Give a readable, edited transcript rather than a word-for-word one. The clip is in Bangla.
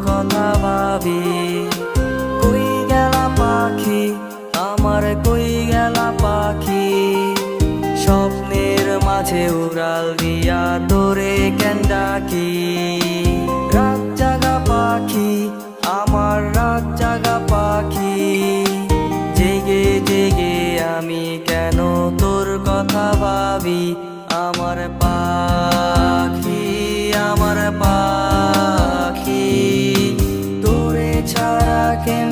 কথা ভাবি। কই গেলা পাখি আমার, কই গেলা পাখি, স্বপ্নের মাঝে উড়াল দিয়া তোরে কেন ডাকি। রাত জাগা পাখি আমার, রাত জাগা পাখি, জেগে জেগে আমি কেন তোর কথা ভাবি। আমার পাখি, আমার পাখি, তোরে ছাড়া কেন